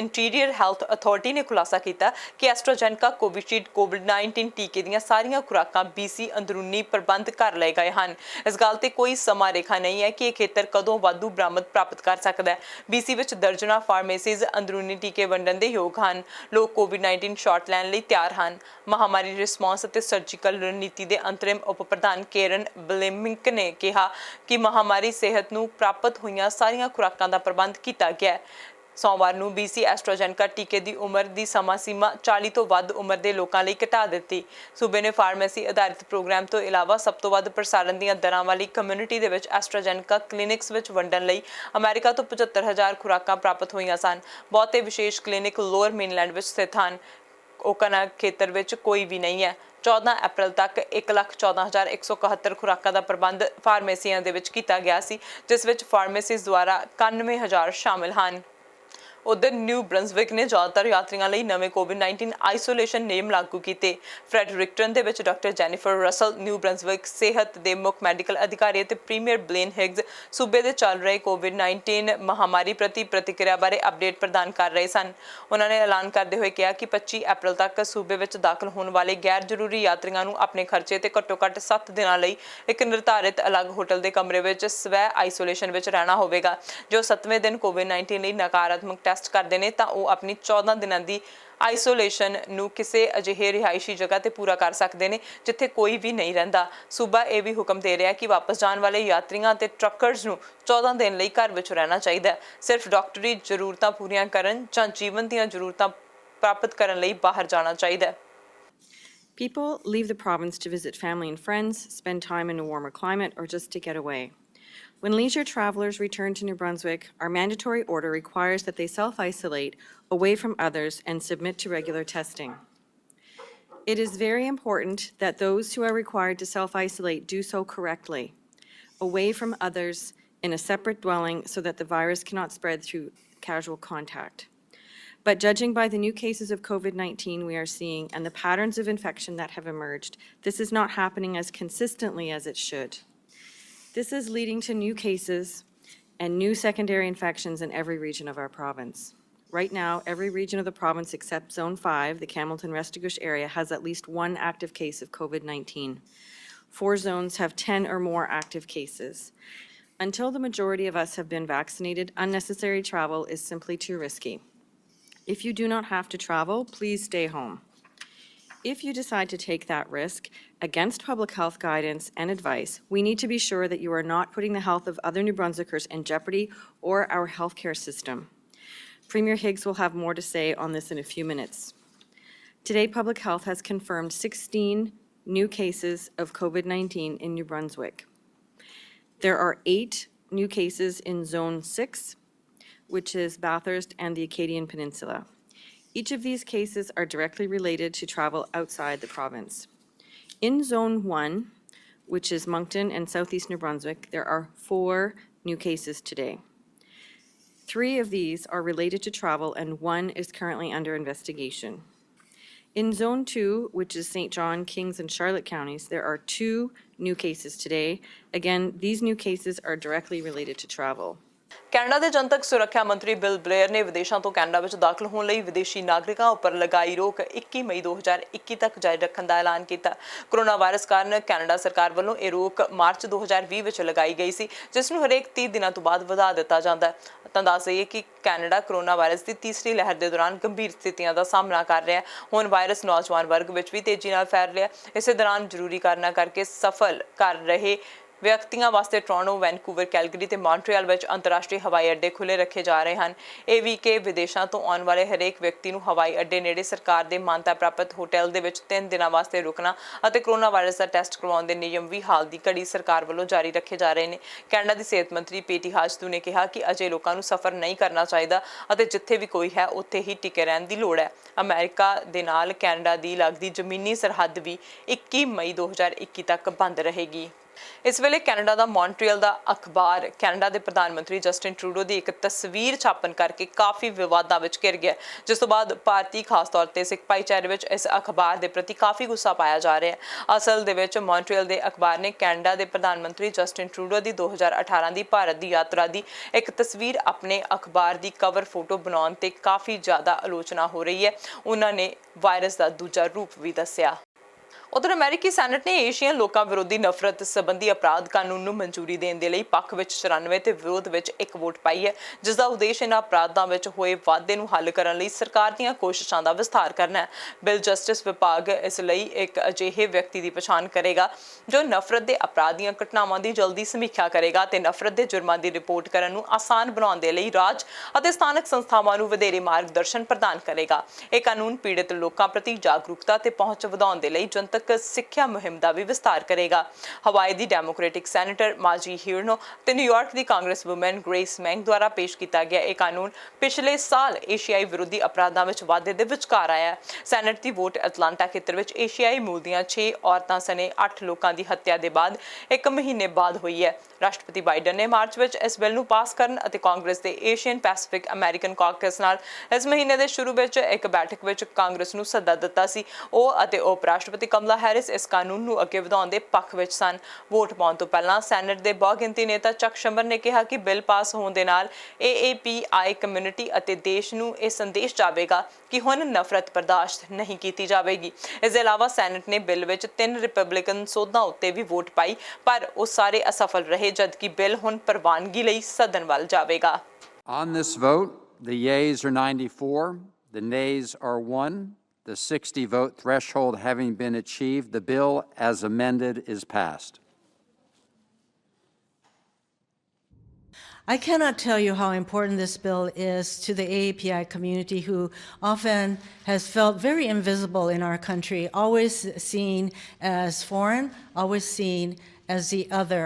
Interior health authority ਨੇ ਖੁਲਾਸਾ ਕੀਤਾ ਕਿ ਐਸਟਰਾਜੈਨੇਕਾ ਕੋਵਿਸ਼ੀਲਡ ਕੋਵਿਡ-19 ਟੀਕੇ ਦੀਆਂ ਸਾਰੀਆਂ ਖੁਰਾਕਾਂ BC ਅੰਦਰੂਨੀ ਪ੍ਰਬੰਧ ਕਰ ਲਏ ਗਏ ਹਨ। ਇਸ ਗੱਲ ਤੇ ਕੋਈ ਸਮਾਂ ਰੇਖਾ ਨਹੀਂ ਹੈ ਕਿ ਇਹ ਖੇਤਰ ਕਦੋਂ ਵਾਧੂ ਬਰਾਮਦ ਪ੍ਰਾਪਤ ਕਰ ਸਕਦਾ ਹੈ। BC ਵਿੱਚ ਦਰਜਨਾਂ ਫਾਰਮੇਸੀਜ਼ ਅੰਦਰੂਨੀ ਟੀਕੇ ਵੰਡਣ ਦੇ ਯੋਗ ਹਨ। ਲੋਕ ਕੋਵਿਡ-19 ਸ਼ਾਟ ਲੈਣ ਲਈ ਤਿਆਰ ਹਨ। ਮਹਾਮਾਰੀ ਰਿਸਪੌਂਸ ਅਤੇ ਸਰਜੀਕਲ ਰਣਨੀਤੀ ਦੇ ਅੰਤਰਿਮ ਉਪ ਪ੍ਰਧਾਨ ਕੇਰਨ ਬਲੇਮਿੰਕ ਨੇ ਕਿਹਾ ਕਿ ਮਹਾਮਾਰੀ ਸਿਹਤ ਨੂੰ ਪ੍ਰਾਪਤ ਹੋਈਆਂ ਸਾਰੀਆਂ ਖੁਰਾਕਾਂ ਦਾ ਪ੍ਰਬੰਧ ਕੀਤਾ ਗਿਆ ਹੈ। ਸੋਮਵਾਰ ਨੂੰ BC ਐਸਟਰਾਜੈਨੇਕਾ ਟੀਕੇ ਦੀ ਉਮਰ ਦੀ ਸਮਾਂ ਸੀਮਾ 40 ਤੋਂ ਵੱਧ ਉਮਰ ਦੇ ਲੋਕਾਂ ਲਈ ਘਟਾ ਦਿੱਤੀ। ਸੂਬੇ ਨੇ ਫਾਰਮੇਸੀ ਆਧਾਰਿਤ ਪ੍ਰੋਗਰਾਮ ਤੋਂ ਇਲਾਵਾ ਸਭ ਤੋਂ ਵੱਧ ਪ੍ਰਸਾਰਣ ਦੀਆਂ ਦਰਾਂ ਵਾਲੀ ਕਮਿਊਨਿਟੀ ਦੇ ਵਿੱਚ ਐਸਟਰਾਜੈਨੇਕਾ ਕਲੀਨਿਕਸ ਵਿੱਚ ਵੰਡਣ ਲਈ ਅਮਰੀਕਾ ਤੋਂ 75,000 ਖੁਰਾਕਾਂ ਪ੍ਰਾਪਤ ਹੋਈਆਂ ਸਨ। ਬਹੁਤੇ ਵਿਸ਼ੇਸ਼ ਕਲੀਨਿਕ ਲੋਅਰ ਮੇਨਲੈਂਡ ਵਿੱਚ ਸਥਿਤ ਹਨ। ਓਕਨਾ ਖੇਤਰ ਵਿੱਚ ਕੋਈ ਵੀ ਨਹੀਂ ਹੈ। 14 ਅਪ੍ਰੈਲ ਤੱਕ 1,14,171 ਖੁਰਾਕਾਂ ਦਾ ਪ੍ਰਬੰਧ ਫਾਰਮੇਸੀਆਂ ਦੇ ਵਿੱਚ ਕੀਤਾ ਗਿਆ ਸੀ, ਜਿਸ ਵਿੱਚ ਫਾਰਮੇਸੀਜ਼ ਦੁਆਰਾ 91,000 ਸ਼ਾਮਿਲ ਹਨ। ਉਧਰ ਨਿਊ ਬ੍ਰੰਸਵਿਕ ਨੇ ਜ਼ਿਆਦਾਤਰ ਯਾਤਰੀਆਂ ਲਈ ਨਵੇਂ ਕੋਵਿਡ-19 ਆਈਸੋਲੇਸ਼ਨ ਨਿਯਮ ਲਾਗੂ ਕੀਤੇ। ਫਰੈਡਰਿਕਟਨ ਦੇ ਵਿੱਚ doctor Jennifer Russell, new Brunswick ਸਿਹਤ ਦੇ ਮੁੱਖ ਮੈਡੀਕਲ ਅਧਿਕਾਰੀ ਅਤੇ ਪ੍ਰੀਮੀਅਰ ਬਲੇਨ ਹਿਗਜ਼ ਸੂਬੇ ਦੇ ਚੱਲ ਰਹੇ ਕੋਵਿਡ-19 ਮਹਾਮਾਰੀ ਪ੍ਰਤੀ ਪ੍ਰਤੀਕਿਰਿਆ ਬਾਰੇ ਅਪਡੇਟ ਪ੍ਰਦਾਨ ਕਰ ਰਹੇ ਸਨ। ਉਹਨਾਂ ਨੇ ਐਲਾਨ ਕਰਦੇ ਹੋਏ ਕਿਹਾ ਕਿ 25 ਅਪ੍ਰੈਲ ਤੱਕ ਸੂਬੇ ਵਿੱਚ ਦਾਖਲ ਹੋਣ ਵਾਲੇ ਗੈਰ ਜ਼ਰੂਰੀ ਯਾਤਰੀਆਂ ਨੂੰ ਆਪਣੇ ਖਰਚੇ ਤੇ ਘੱਟੋ-ਘੱਟ 7 ਦਿਨਾਂ ਲਈ ਇੱਕ ਨਿਰਧਾਰਿਤ ਅਲੱਗ ਹੋਟਲ ਦੇ ਕਮਰੇ ਵਿੱਚ ਸਵੈ ਆਈਸੋਲੇਸ਼ਨ ਵਿੱਚ ਰਹਿਣਾ ਹੋਵੇਗਾ। ਜੋ 7ਵੇਂ ਦਿਨ ਕੋਵਿਡ-19 ਲਈ ਨਕਾਰਾਤਮਕ ਟੈਸਟ ਕਰਦੇ ਨੇ ਤਾਂ ਉਹ ਆਪਣੀ 14 ਦਿਨਾਂ ਦੀ ਆਈਸੋਲੇਸ਼ਨ ਨੂੰ ਕਿਸੇ ਅਜਿਹੇ ਰਿਹਾਇਸ਼ੀ ਜਗ੍ਹਾ ਤੇ ਪੂਰਾ ਕਰ ਸਕਦੇ ਨੇ ਜਿੱਥੇ ਕੋਈ ਵੀ ਨਹੀਂ ਰਹਿੰਦਾ। ਸੂਬਾ ਇਹ ਵੀ ਹੁਕਮ ਦੇ ਰਿਹਾ ਕਿ ਵਾਪਸ ਜਾਣ ਵਾਲੇ ਯਾਤਰੀਆਂ ਤੇ ਟਰੱਕਰਜ਼ ਨੂੰ 14 ਦਿਨ ਲਈ ਘਰ ਵਿੱਚ ਰਹਿਣਾ ਚਾਹੀਦਾ। ਸਿਰਫ ਡਾਕਟਰੀ ਜ਼ਰੂਰਤਾਂ ਪੂਰੀਆਂ ਕਰਨ ਜਾਂ ਜੀਵਨ ਦੀਆਂ ਜ਼ਰੂਰਤਾਂ ਪ੍ਰਾਪਤ ਕਰਨ ਲਈ ਬਾਹਰ ਜਾਣਾ ਚਾਹੀਦਾ। People leave the province to visit family and friends, spend time in a warmer climate, or just to get away. When leisure travelers return to New Brunswick, our mandatory order requires that they self-isolate away from others and submit to regular testing. It is very important that those who are required to self-isolate do so correctly, away from others in a separate dwelling so that the virus cannot spread through casual contact. But judging by the new cases of COVID-19 we are seeing and the patterns of infection that have emerged, this is not happening as consistently as it should. This is leading to new cases and new secondary infections in every region of our province. Right now, every region of the province except Zone 5, the Campbellton-Restigouche area, has at least one active case of COVID-19. 4 zones have 10 or more active cases. Until the majority of us have been vaccinated, unnecessary travel is simply too risky. If you do not have to travel, please stay home. If you decide to take that risk, against public health guidance and advice, we need to be sure that you are not putting the health of other New Brunswickers in jeopardy or our healthcare system. Premier Higgs will have more to say on this in a few minutes. Today, Public Health has confirmed 16 new cases of COVID-19 in New Brunswick. There are 8 new cases in Zone 6, which is Bathurst and the Acadian Peninsula. Each of these cases are directly related to travel outside the province. In Zone 1, which is Moncton and Southeast New Brunswick, there are 4 new cases today. 3 of these are related to travel and 1 is currently under investigation. In Zone 2, which is St. John, Kings, and Charlotte counties, there are 2 new cases today. Again, these new cases are directly related to travel. Canada ਦੇ ਜਨਤਕ ਸੁਰੱਖਿਆ ਮੰਤਰੀ bill Blair ਨੇ ਵਿਦੇਸ਼ਾਂ ਤੋਂ Canada ਵਿੱਚ ਦਾਖਲ ਹੋਣ ਲਈ ਵਿਦੇਸ਼ੀ ਨਾਗਰਿਕਾਂ ਉੱਪਰ ਲਗਾਈ ਰੋਕ 21 ਮਈ 2021 ਤੱਕ ਜਾਰੀ ਰੱਖਣ ਦਾ ਐਲਾਨ ਕੀਤਾ। ਕੋਰੋਨਾ ਵਾਇਰਸ ਕਾਰਨ ਕੈਨੇਡਾ ਸਰਕਾਰ ਵੱਲੋਂ ਇਹ ਰੋਕ ਮਾਰਚ 2020 ਵਿੱਚ ਲਗਾਈ ਗਈ ਸੀ, ਜਿਸ ਨੂੰ ਹਰੇਕ 30 ਦਿਨਾਂ ਤੋਂ ਬਾਅਦ ਵਧਾ ਦਿੱਤਾ ਜਾਂਦਾ ਹੈ। ਤਾਂ ਦੱਸ ਦਈਏ ਕਿ ਕੈਨੇਡਾ ਕੋਰੋਨਾ ਵਾਇਰਸ ਦੀ ਤੀਸਰੀ ਲਹਿਰ ਦੇ ਦੌਰਾਨ ਗੰਭੀਰ ਸਥਿਤੀਆਂ ਦਾ ਸਾਹਮਣਾ ਕਰ ਰਿਹਾ ਹੈ। ਹੁਣ ਵਾਇਰਸ ਨੌਜਵਾਨ ਵਰਗ ਵਿੱਚ ਵੀ ਤੇਜ਼ੀ ਨਾਲ ਫੈਲ ਰਿਹਾ। ਇਸੇ ਦੌਰਾਨ ਜ਼ਰੂਰੀ ਕਾਰਨਾਂ ਕਰਕੇ ਸਫਲ ਕਰ ਰਹੇ ਵਿਅਕਤੀਆਂ ਵਾਸਤੇ ਟੋਰਾਂਟੋ, ਵੈਨਕੂਵਰ, ਕੈਲਗਰੀ ਤੇ ਮੌਂਟਰੀਅਲ ਵਿੱਚ ਅੰਤਰਰਾਸ਼ਟਰੀ ਹਵਾਈ ਅੱਡੇ ਖੁੱਲ੍ਹੇ ਰੱਖੇ ਜਾ ਰਹੇ ਹਨ। ਇਹ ਵੀ ਕਿ ਵਿਦੇਸ਼ਾਂ ਤੋਂ ਆਉਣ ਵਾਲੇ ਹਰੇਕ ਵਿਅਕਤੀ ਨੂੰ ਹਵਾਈ ਅੱਡੇ ਨੇੜੇ ਸਰਕਾਰ ਦੇ ਮਾਨਤਾ ਪ੍ਰਾਪਤ ਹੋਟਲ ਦੇ ਵਿੱਚ 3 ਦਿਨਾਂ ਵਾਸਤੇ ਰੁਕਣਾ ਅਤੇ ਕੋਰੋਨਾ ਵਾਇਰਸ ਦਾ ਟੈਸਟ ਕਰਵਾਉਣ ਦੇ ਨਿਯਮ ਵੀ ਹਾਲ ਦੀ ਘੜੀ ਸਰਕਾਰ ਵੱਲੋਂ ਜਾਰੀ ਰੱਖੇ ਜਾ ਰਹੇ ਨੇ। ਕੈਨੇਡਾ ਦੀ ਸਿਹਤ ਮੰਤਰੀ ਪੀਟੀ ਹਾਜਦੂ ਨੇ ਕਿਹਾ ਕਿ ਅਜੇ ਲੋਕਾਂ ਨੂੰ ਸਫ਼ਰ ਨਹੀਂ ਕਰਨਾ ਚਾਹੀਦਾ ਅਤੇ ਜਿੱਥੇ ਵੀ ਕੋਈ ਹੈ ਉੱਥੇ ਹੀ ਟਿਕੇ ਰਹਿਣ ਦੀ ਲੋੜ ਹੈ। ਅਮਰੀਕਾ ਦੇ ਨਾਲ ਕੈਨੇਡਾ ਦੀ ਲੱਗਦੀ ਜ਼ਮੀਨੀ ਸਰਹੱਦ ਵੀ 21 ਮਈ 2021 ਤੱਕ ਬੰਦ ਰਹੇਗੀ। ਇਸ ਵੇਲੇ ਕੈਨੇਡਾ ਦਾ ਮੌਂਟਰੀਅਲ ਦਾ ਅਖਬਾਰ ਕੈਨੇਡਾ ਦੇ ਪ੍ਰਧਾਨ ਮੰਤਰੀ ਜਸਟਿਨ ਟਰੂਡੋ ਦੀ ਇੱਕ ਤਸਵੀਰ ਛਾਪਣ ਕਰਕੇ ਕਾਫੀ ਵਿਵਾਦਾਂ ਵਿੱਚ ਘਿਰ ਗਿਆ, ਜਿਸ ਤੋਂ ਬਾਅਦ ਭਾਰਤੀ ਖਾਸ ਤੌਰ ਤੇ ਸਿੱਖ ਭਾਈਚਾਰੇ ਵਿੱਚ ਇਸ ਅਖਬਾਰ ਦੇ ਪ੍ਰਤੀ ਕਾਫੀ ਗੁੱਸਾ ਪਾਇਆ ਜਾ ਰਿਹਾ ਹੈ। ਅਸਲ ਦੇ ਵਿੱਚ ਮੌਂਟਰੀਅਲ ਦੇ ਅਖਬਾਰ ਨੇ ਕੈਨੇਡਾ ਦੇ ਪ੍ਰਧਾਨ ਮੰਤਰੀ ਜਸਟਿਨ ਟਰੂਡੋ ਦੀ 2018 ਦੀ ਭਾਰਤ ਦੀ ਯਾਤਰਾ ਦੀ ਇੱਕ ਤਸਵੀਰ ਆਪਣੇ ਅਖਬਾਰ ਦੀ ਕਵਰ ਫੋਟੋ ਬਣਾਉਣ ਤੇ ਕਾਫੀ ਜ਼ਿਆਦਾ ਆਲੋਚਨਾ ਹੋ ਰਹੀ ਹੈ। ਉਹਨਾਂ ਨੇ ਵਾਇਰਸ ਦਾ ਦੂਜਾ ਰੂਪ ਵੀ ਦੱਸਿਆ। ਉਧਰ ਅਮਰੀਕੀ ਸੈਨੇਟ ਨੇ ਏਸ਼ੀਅਨ ਲੋਕਾਂ ਵਿਰੋਧੀ ਨਫ਼ਰਤ ਸੰਬੰਧੀ ਅਪਰਾਧ ਕਾਨੂੰਨ ਨੂੰ ਮਨਜ਼ੂਰੀ ਦੇਣ ਦੇ ਲਈ ਪੱਖ ਵਿੱਚ 94 ਤੇ ਵਿਰੋਧ ਵਿੱਚ ਇੱਕ ਵੋਟ ਪਾਈ ਹੈ, ਜਿਸ ਦਾ ਉਦੇਸ਼ ਇਹਨਾਂ ਅਪਰਾਧਾਂ ਵਿੱਚ ਹੋਏ ਵਾਧੇ ਨੂੰ ਹੱਲ ਕਰਨ ਲਈ ਸਰਕਾਰ ਦੀਆਂ ਕੋਸ਼ਿਸ਼ਾਂ ਦਾ ਵਿਸਥਾਰ ਕਰਨਾ ਹੈ। ਬਿੱਲ ਜਸਟਿਸ ਵਿਭਾਗ ਇਸ ਲਈ ਇੱਕ ਅਜਿਹੇ ਵਿਅਕਤੀ ਦੀ ਪਛਾਣ ਕਰੇਗਾ ਜੋ ਨਫ਼ਰਤ ਦੇ ਅਪਰਾਧ ਦੀਆਂ ਘਟਨਾਵਾਂ ਦੀ ਜਲਦੀ ਸਮੀਖਿਆ ਕਰੇਗਾ ਤੇ ਨਫ਼ਰਤ ਦੇ ਜੁਰਮਾਂ ਦੀ ਰਿਪੋਰਟ ਕਰਨ ਨੂੰ ਆਸਾਨ ਬਣਾਉਣ ਦੇ ਲਈ ਰਾਜ ਅਤੇ ਸਥਾਨਕ ਸੰਸਥਾਵਾਂ ਨੂੰ ਵਧੇਰੇ ਮਾਰਗਦਰਸ਼ਨ ਪ੍ਰਦਾਨ ਕਰੇਗਾ। ਇਹ ਕਾਨੂੰਨ ਪੀੜਤ ਲੋਕਾਂ ਪ੍ਰਤੀ ਜਾਗਰੂਕਤਾ ਤੇ ਪਹੁੰਚ ਵਧਾਉਣ ਦੇ ਲਈ ਜਨਤਕ ਸਿੱਖਿਆ ਮੁਹਿੰਮ ਦਾ ਵੀ ਵਿਸਤਾਰ ਕਰੇਗਾ। ਹਵਾਈ ਦੀ ਡੈਮੋਕ੍ਰੈਟਿਕ ਸੈਨੇਟਰ ਮਾਜੀ ਹੀਰਨੋ ਤੇ ਨਿਊਯਾਰਕ ਦੀ ਕਾਂਗਰਸ ਵੂਮਨ ਗ੍ਰੇਸ ਮੈਂਗ ਦੁਆਰਾ ਪੇਸ਼ ਕੀਤਾ ਗਿਆ ਇਹ ਕਾਨੂੰਨ ਪਿਛਲੇ ਸਾਲ ਏਸ਼ੀਆਈ ਵਿਰੋਧੀ ਅਪਰਾਧਾਂ ਵਿੱਚ ਵਾਧੇ ਦੇ ਵਿਚਕਾਰ ਆਇਆ। ਸੈਨੇਟ ਦੀ ਵੋਟ ਐਟਲਾਂਟਾ ਖੇਤਰ ਵਿੱਚ ਏਸ਼ੀਆਈ ਮੂਲ ਦੀਆਂ 6 ਔਰਤਾਂ ਸਣੇ 8 ਲੋਕਾਂ ਦੀ ਹੱਤਿਆ ਦੇ ਬਾਅਦ ਇੱਕ ਮਹੀਨੇ ਬਾਅਦ ਹੋਈ ਹੈ। ਰਾਸ਼ਟਰਪਤੀ ਬਾਈਡਨ ਨੇ ਮਾਰਚ ਵਿੱਚ ਇਸ ਬਿੱਲ ਨੂੰ ਪਾਸ ਕਰਨ ਅਤੇ ਕਾਂਗਰਸ ਦੇ ਏਸ਼ੀਅਨ ਪੈਸੀਫਿਕ ਅਮਰੀਕਨ ਕਾਕਸ ਨਾਲ ਇਸ ਮਹੀਨੇ ਦੇ ਸ਼ੁਰੂ ਵਿੱਚ ਇੱਕ ਬੈਠਕ ਵਿੱਚ ਕਾਂਗਰਸ ਨੂੰ ਸੱਦਾ ਦਿੱਤਾ ਸੀ। ਉਹ ਅਤੇ ਉਪ ਰਾਸ਼ਟਰਪਤੀ ਕਮਲਾ ਹੈਰਿਸ ਇਸ ਕਾਨੂੰਨ ਨੂੰ ਅੱਗੇ ਵਧਾਉਣ ਦੇ ਪੱਖ ਵਿੱਚ ਸਨ। ਵੋਟ ਪਾਉਣ ਤੋਂ ਪਹਿਲਾਂ ਸੈਨੇਟ ਦੇ ਬਹੁਗਿਣਤੀ ਨੇਤਾ ਚੱਕ ਸ਼ਮਰ ਨੇ ਕਿਹਾ ਕਿ ਬਿੱਲ ਪਾਸ ਹੋਣ ਦੇ ਨਾਲ AAPI ਕਮਿਊਨਿਟੀ ਅਤੇ ਦੇਸ਼ ਨੂੰ ਇਹ ਸੰਦੇਸ਼ ਜਾਵੇਗਾ ਕਿ ਹੁਣ ਨਫ਼ਰਤ ਬਰਦਾਸ਼ਤ ਨਹੀਂ ਕੀਤੀ ਜਾਵੇਗੀ। ਇਸ ਦੇ ਇਲਾਵਾ ਸੈਨੇਟ ਨੇ ਬਿੱਲ ਵਿੱਚ 3 ਰਿਪਬਲਿਕਨ ਸੋਧਾਂ ਉੱਤੇ ਵੀ ਵੋਟ ਪਾਈ, ਪਰ ਉਹ ਸਾਰੇ ਅਸਫਲ ਰਹੇ, ਜਦਕਿ ਬਿੱਲ ਹੁਣ ਪ੍ਰਵਾਨਗੀ ਲਈ ਸਦਨ ਵੱਲ ਜਾਵੇਗਾ। On this vote, the yeas are 94, the nays are 1. The 60 vote threshold having been achieved, the bill as amended is passed. I cannot tell you how important this bill is to the AAPI community, who often has felt very invisible in our country, always seen as foreign, always seen as the other.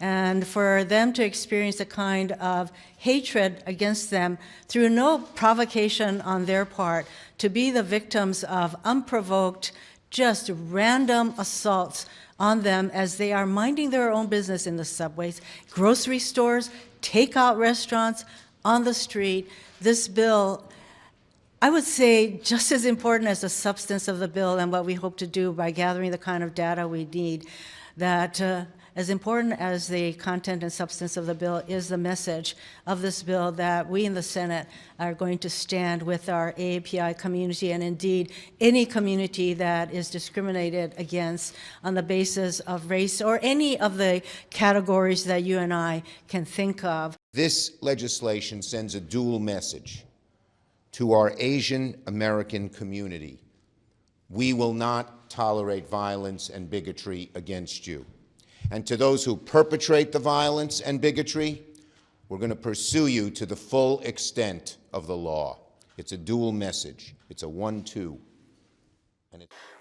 And for them to experience a kind of hatred against them through no provocation on their part, to be the victims of unprovoked, just random assaults on them as they are minding their own business in the subways, grocery stores, takeout restaurants, on the street. This bill, I would say, just as important as the substance of the bill and what we hope to do by gathering the kind of data we need, that as important as the content and substance of the bill is the message of this bill, that we in the Senate are going to stand with our AAPI community, and indeed any community that is discriminated against on the basis of race or any of the categories that you and I can think of. This legislation sends a dual message to our Asian American community. We will not tolerate violence and bigotry against you. And to those who perpetrate the violence and bigotry, we're going to pursue you to the full extent of the law. It's a dual message. It's a 1-2.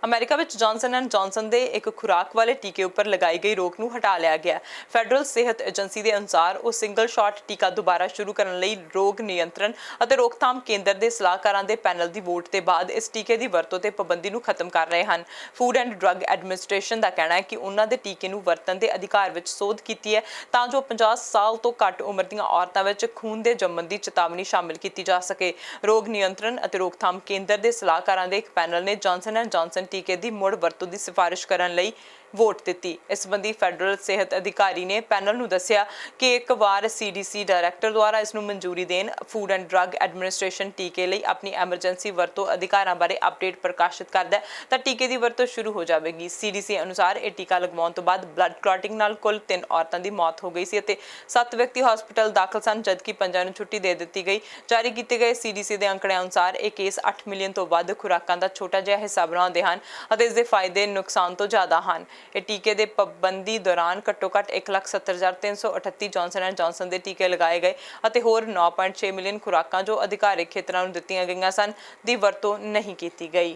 America ਵਿੱਚ Johnson and Johnson ਦੇ ਇੱਕ ਖੁਰਾਕ ਵਾਲੇ ਟੀਕੇ ਉੱਪਰ ਲਗਾਈ ਗਈ ਰੋਕ ਨੂੰ ਹਟਾ ਲਿਆ ਗਿਆ। ਫੈਡਰਲ ਸਿਹਤ ਏਜੰਸੀ ਦੇ ਅਨੁਸਾਰ ਉਹ ਸਿੰਗਲ ਸ਼ਾਟ ਟੀਕਾ ਦੁਬਾਰਾ ਸ਼ੁਰੂ ਕਰਨ ਲਈ ਰੋਗ ਨਿਯੰਤਰਣ ਅਤੇ ਰੋਕਥਾਮ ਕੇਂਦਰ ਦੇ ਸਲਾਹਕਾਰਾਂ ਦੇ ਪੈਨਲ ਦੀ ਵੋਟ ਦੇ ਬਾਅਦ ਇਸ ਟੀਕੇ ਦੀ ਵਰਤੋਂ ਤੇ ਪਾਬੰਦੀ ਨੂੰ ਖਤਮ ਕਰ ਰਹੇ ਹਨ। ਫੂਡ ਐਂਡ ਡਰੱਗ ਐਡਮਿਨਿਸਟ੍ਰੇਸ਼ਨ ਦਾ ਕਹਿਣਾ ਹੈ ਕਿ ਉਹਨਾਂ ਦੇ ਟੀਕੇ ਨੂੰ ਵਰਤਣ ਦੇ ਅਧਿਕਾਰ ਵਿੱਚ ਸੋਧ ਕੀਤੀ ਹੈ ਤਾਂ ਜੋ 50 ਸਾਲ ਤੋਂ ਘੱਟ ਉਮਰ ਦੀਆਂ ਔਰਤਾਂ ਵਿੱਚ ਖੂਨ ਦੇ ਜੰਮਣ ਦੀ ਚੇਤਾਵਨੀ ਸ਼ਾਮਿਲ ਕੀਤੀ ਜਾ ਸਕੇ। ਰੋਗ ਨਿਯੰਤਰਣ ਅਤੇ ਰੋਕਥਾਮ ਕੇਂਦਰ ਦੇ ਸਲਾਹਕਾਰਾਂ ਦੇ ਇੱਕ ਪੈਨਲ ਨੇ ਜੌਨਸਨ ਐਂਡ ਜੌਨਸਨ ਟੀਕੇ ਦੀ ਮੁੜ ਵਰਤੋਂ ਦੀ ਸਿਫਾਰਿਸ਼ ਕਰਨ ਲਈ ਵੋਟ ਦਿੱਤੀ। ਇਸ ਸੰਬੰਧੀ ਫੈਡਰਲ ਸਿਹਤ ਅਧਿਕਾਰੀ ਨੇ ਪੈਨਲ ਨੂੰ ਦੱਸਿਆ ਕਿ ਇੱਕ ਵਾਰ CDC ਡਾਇਰੈਕਟਰ ਦੁਆਰਾ ਇਸ ਨੂੰ ਮਨਜ਼ੂਰੀ ਦੇਣ ਫੂਡ ਐਂਡ ਡਰੱਗ ਐਡਮਿਨਿਸਟ੍ਰੇਸ਼ਨ ਟੀਕੇ ਲਈ ਆਪਣੀ ਐਮਰਜੈਂਸੀ ਵਰਤੋਂ ਅਧਿਕਾਰਾਂ ਬਾਰੇ ਅਪਡੇਟ ਪ੍ਰਕਾਸ਼ਿਤ ਕਰਦਾ ਤਾਂ ਟੀਕੇ ਦੀ ਵਰਤੋਂ ਸ਼ੁਰੂ ਹੋ ਜਾਵੇਗੀ। CDC ਅਨੁਸਾਰ ਇਹ ਟੀਕਾ ਲਗਵਾਉਣ ਤੋਂ ਬਾਅਦ ਬਲੱਡ ਕਲੌਟਿੰਗ ਨਾਲ ਕੁੱਲ 3 ਔਰਤਾਂ ਦੀ ਮੌਤ ਹੋ ਗਈ ਸੀ ਅਤੇ 7 ਵਿਅਕਤੀ ਹਸਪਤਾਲ ਦਾਖਲ ਸਨ, ਜਦਕਿ 5 ਨੂੰ ਛੁੱਟੀ ਦੇ ਦਿੱਤੀ ਗਈ। ਜਾਰੀ ਕੀਤੇ ਗਏ CDC ਦੇ ਅੰਕੜਿਆਂ ਅਨੁਸਾਰ ਇਹ ਕੇਸ 8 ਮਿਲੀਅਨ ਤੋਂ ਵੱਧ ਖੁਰਾਕਾਂ ਦਾ ਛੋਟਾ ਜਿਹਾ ਹਿੱਸਾ ਬਣਾਉਂਦੇ ਹਨ ਅਤੇ ਇਸ ਦੇ ਫਾਇਦੇ ਨੁਕਸਾਨ ਤੋਂ ਜ਼ਿਆਦਾ ਹਨ। ਇਹ ਟੀਕੇ ਦੇ ਪਾਬੰਦੀ ਦੌਰਾਨ ਘੱਟੋ ਘੱਟ 1,70,338 ਜੌਨਸਨ ਐਂਡ ਜੌਨਸਨ ਦੇ ਟੀਕੇ ਲਗਾਏ ਗਏ ਅਤੇ ਹੋਰ 9.6 ਮਿਲੀਅਨ ਖੁਰਾਕਾਂ ਜੋ ਅਧਿਕਾਰਿਕ ਖੇਤਰਾਂ ਨੂੰ ਦਿੱਤੀਆਂ ਗਈਆਂ ਸਨ ਦੀ ਵਰਤੋਂ ਨਹੀਂ ਕੀਤੀ ਗਈ।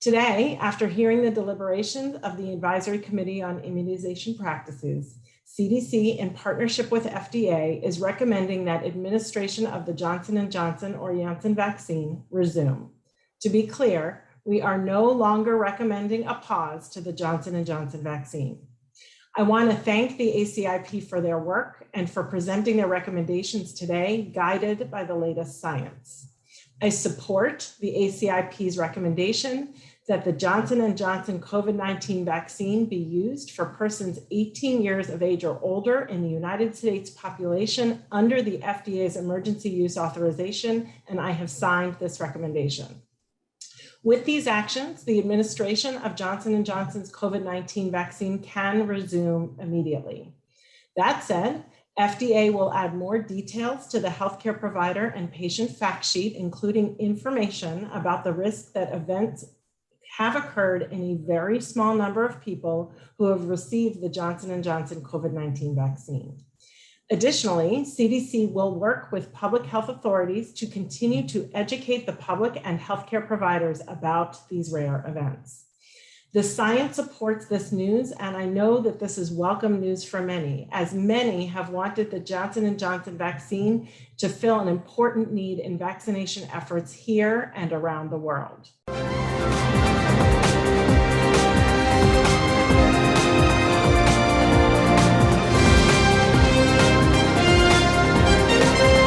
Today, after hearing the deliberations of the Advisory Committee on Immunization Practices, CDC, in partnership with FDA, is recommending that administration of the Johnson & Johnson or Janssen vaccine resume. To be clear, we are no longer recommending a pause to the Johnson & Johnson vaccine. I want to thank the ACIP for their work and for presenting their recommendations today, guided by the latest science. I support the ACIP's recommendation that the Johnson & Johnson COVID-19 vaccine be used for persons 18 years of age or older in the United States population under the FDA's emergency use authorization, and I have signed this recommendation. With these actions, the administration of Johnson & Johnson's COVID-19 vaccine can resume immediately. That said, FDA will add more details to the healthcare provider and patient fact sheet, including information about the risk that events have occurred in a very small number of people who have received the Johnson & Johnson COVID-19 vaccine. Additionally, CDC will work with public health authorities to continue to educate the public and healthcare providers about these rare events. The science supports this news, and I know that this is welcome news for many, as many have wanted the Johnson & Johnson vaccine to fill an important need in vaccination efforts here and around the world.